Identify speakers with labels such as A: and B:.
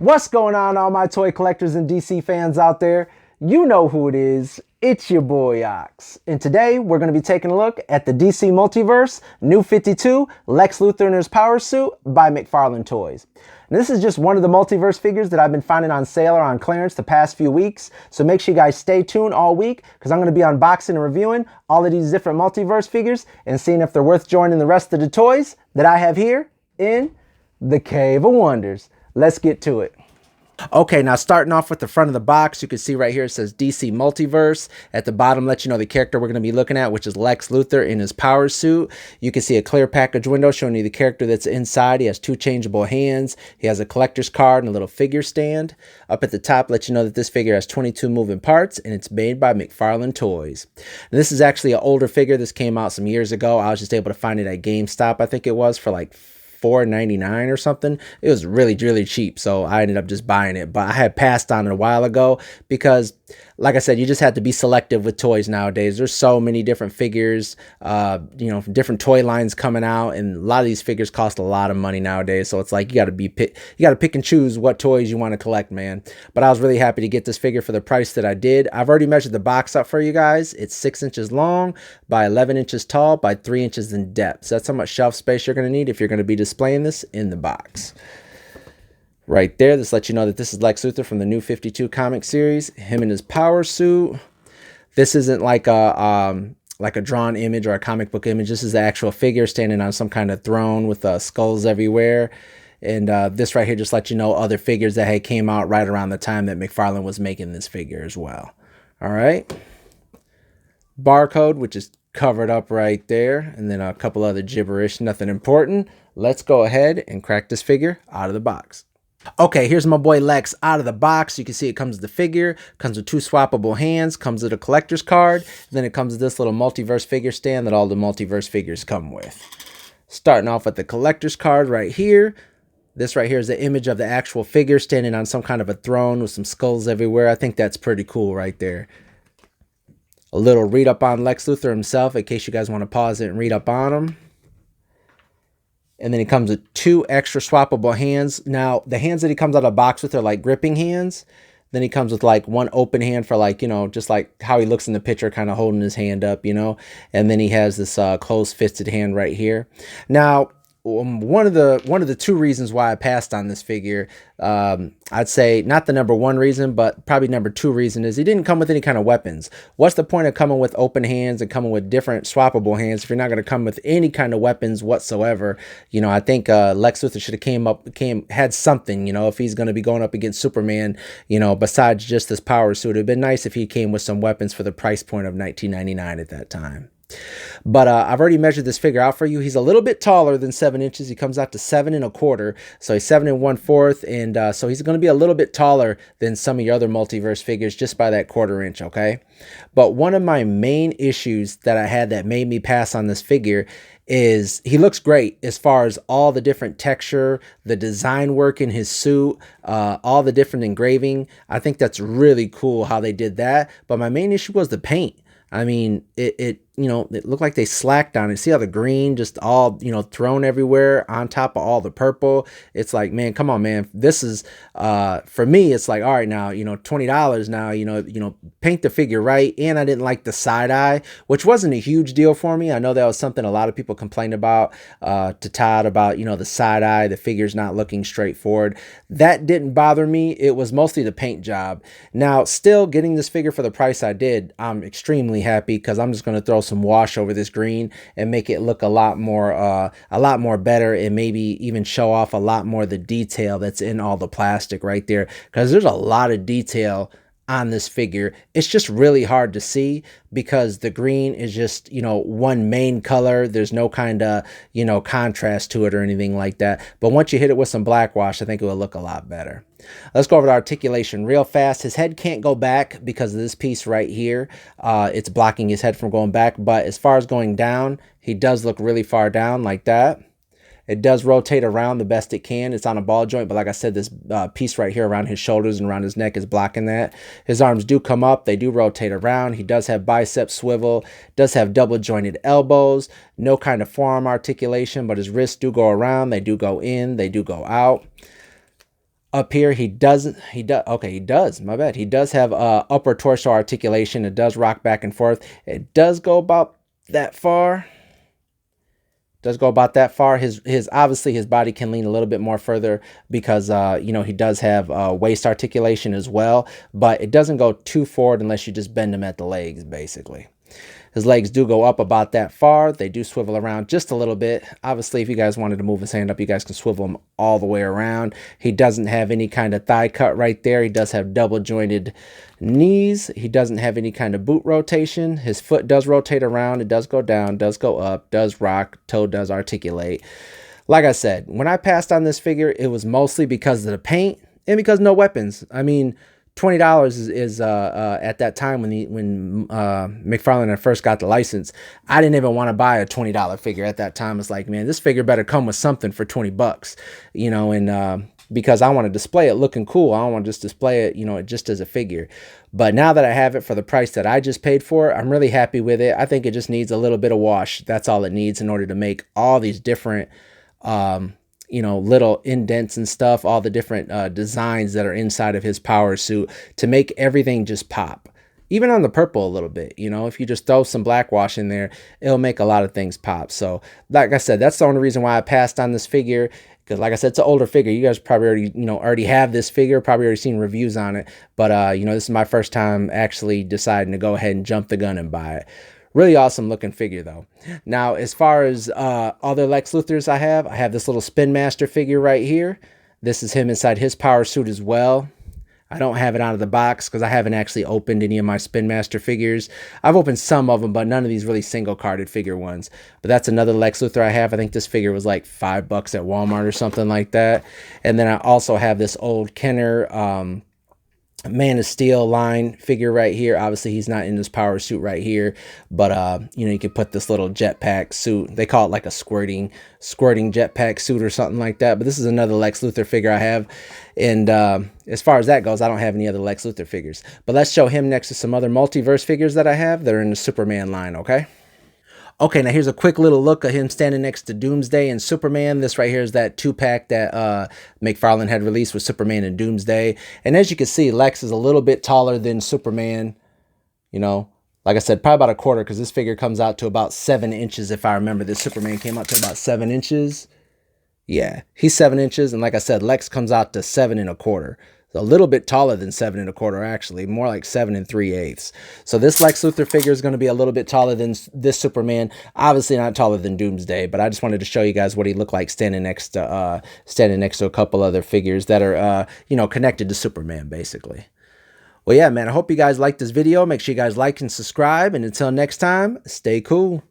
A: What's going on, all my toy collectors and DC fans out there? You know who it is. It's your boy Ox. And today we're going to be taking a look at the DC Multiverse New 52 Lex Luthor in his power suit by Mcfarlane Toys. And this is just one of the Multiverse figures that I've been finding on sale or on clearance the past few weeks. So make sure you guys stay tuned all week because I'm going to be unboxing and reviewing all of these different Multiverse figures and seeing if they're worth joining the rest of the toys that I have here in the Cave of Wonders. Let's get to it. Okay, now starting off with the front of the box, you can see right here it says DC Multiverse. At the bottom, let you know the character we're going to be looking at, which is Lex Luthor in his power suit. You can see a clear package window showing you the character that's inside. He has two changeable hands. He has a collector's card and a little figure stand. Up at the top, let you know that this figure has 22 moving parts, and it's made by Mcfarlane Toys. Now, this is actually an older figure. This came out some years ago. I was just able to find it at GameStop, I think it was, for like $4.99 or something. It was really cheap, so I ended up just buying it. But I had passed on it a while ago because, like I said, you just have to be selective with toys nowadays. There's so many different figures, different toy lines coming out, and a lot of these figures cost a lot of money nowadays. So it's like you got to pick and choose what toys you want to collect, man. But I was really happy to get this figure for the price that I did. I've already measured the box up for you guys. It's 6 inches long by 11 inches tall by 3 inches in depth. So that's how much shelf space you're going to need if you're going to be displaying this in the box. Right there, this lets you know that this is Lex Luthor from the New 52 comic series, him in his power suit. This isn't like a drawn image or a comic book image. This is the actual figure standing on some kind of throne with skulls everywhere. And this right here just lets you know other figures that had came out right around the time that Mcfarlane was making this figure as well. All right. Barcode, which is covered up right there, and then a couple other gibberish, nothing important. Let's go ahead and crack this figure out of the box. Okay, here's my boy Lex out of the box. You can see it comes with the figure, comes with two swappable hands, comes with a collector's card, then it comes with this little multiverse figure stand that all the multiverse figures come with. Starting off with the collector's card right here. This right here is the image of the actual figure standing on some kind of a throne with some skulls everywhere. I think that's pretty cool right there. A little read up on Lex Luthor himself in case you guys want to pause it and read up on him. And then he comes with two extra swappable hands. Now, the hands that he comes out of the box with are like gripping hands. Then he comes with like one open hand for like, just like how he looks in the picture, kind of holding his hand up, And then he has this closed fisted hand right here. Now, one of the two reasons why I passed on this figure, I'd say not the number one reason, but probably number two reason is he didn't come with any kind of weapons. What's the point of coming with open hands and coming with different swappable hands if you're not going to come with any kind of weapons whatsoever? I think Lex Luthor should have had something, if he's going to be going up against Superman, besides just this power suit. It'd been nice if he came with some weapons for the price point of $19.99 at that time. But I've already measured this figure out for you. He's a little bit taller than 7 inches. He comes out to 7 1/4. So he's 7 1/4. And so he's going to be a little bit taller than some of your other multiverse figures just by that 1/4 inch. Okay. But one of my main issues that I had that made me pass on this figure is he looks great as far as all the different texture, the design work in his suit, all the different engraving. I think that's really cool how they did that. But my main issue was the paint. I mean, it looked like they slacked on it. See how the green just all, thrown everywhere on top of all the purple. It's like, man, come on, man. This is, for me, it's like, all right, now, $20 now, paint the figure right. And I didn't like the side eye, which wasn't a huge deal for me. I know that was something a lot of people complained about, to Todd about, the side eye, the figure's not looking straightforward. That didn't bother me. It was mostly the paint job. Now, still getting this figure for the price I did, I'm extremely happy because I'm just going to throw some wash over this green and make it look a lot more better, and maybe even show off a lot more of the detail that's in all the plastic right there, because there's a lot of detail on this figure. It's just really hard to see because the green is just, one main color. There's no kind of, contrast to it or anything like that. But once you hit it with some black wash, I think it will look a lot better. Let's go over the articulation real fast. His head can't go back because of this piece right here. It's blocking his head from going back. But as far as going down, he does look really far down like that. It does rotate around the best it can. It's on a ball joint, but like I said, this piece right here around his shoulders and around his neck is blocking that. His arms do come up. They do rotate around. He does have bicep swivel, does have double jointed elbows, no kind of forearm articulation, but his wrists do go around. They do go in. They do go out. Up here, he doesn't, okay, he does, my bad. He does have upper torso articulation. It does rock back and forth. It does go about that far. Does go about that far. His obviously his body can lean a little bit more further because you know, he does have waist articulation as well, but it doesn't go too forward unless you just bend him at the legs, basically. His legs do go up about that far. They do swivel around just a little bit. Obviously, if you guys wanted to move his hand up, you guys can swivel him all the way around. He doesn't have any kind of thigh cut right there. He does have double jointed knees. He doesn't have any kind of boot rotation. His foot does rotate around. It does go down, does go up, does rock, toe does articulate. Like I said, when I passed on this figure, it was mostly because of the paint and because no weapons. I mean, $20 is at that time when Mcfarlane had first got the license. I didn't even want to buy a $20 figure at that time. It's like, man, this figure better come with something for 20 bucks, you know, and because I want to display it looking cool. I don't want to just display it, you know, just as a figure. But now that I have it for the price that I just paid for, I'm really happy with it. I think it just needs a little bit of wash. That's all it needs in order to make all these different you know, little indents and stuff, all the different designs that are inside of his power suit to make everything just pop. Even on the purple a little bit, you know, if you just throw some black wash in there, it'll make a lot of things pop. So like I said, that's the only reason why I passed on this figure, because like I said, it's an older figure. You guys probably already, you know, already have this figure, probably already seen reviews on it. But, you know, this is my first time actually deciding to go ahead and jump the gun and buy it. Really awesome looking figure though. Now, as far as other Lex Luthors I have this little Spin Master figure right here. This is him inside his power suit as well. I don't have it out of the box because I haven't actually opened any of my Spin Master figures. I've opened some of them, but none of these really single carded figure ones. But that's another Lex Luthor I have. I think this figure was like $5 at Walmart or something like that. And then I also have this old Kenner Man of Steel line figure right here. Obviously he's not in his power suit right here, but you know, you could put this little jetpack suit. They call it like a squirting jetpack suit or something like that. But this is another Lex Luthor figure I have, and as far as that goes, I don't have any other Lex Luthor figures. But let's show him next to some other multiverse figures that I have that are in the Superman line. Okay, now here's a quick little look of him standing next to Doomsday and Superman. This right here is that 2-pack that Mcfarlane had released with Superman and Doomsday. And as you can see, Lex is a little bit taller than Superman. You know, like I said, probably about a quarter, because this figure comes out to about 7 inches. If I remember, this Superman came out to about 7 inches. Yeah, he's 7 inches. And like I said, Lex comes out to 7 1/4. A little bit taller than 7 1/4, actually, more like 7 3/8. So this Lex Luthor figure is going to be a little bit taller than this Superman. Obviously not taller than Doomsday, but I just wanted to show you guys what he looked like standing next to a couple other figures that are you know, connected to Superman, basically. Well, yeah, man, I hope you guys liked this video. Make sure you guys like and subscribe, and until next time, stay cool.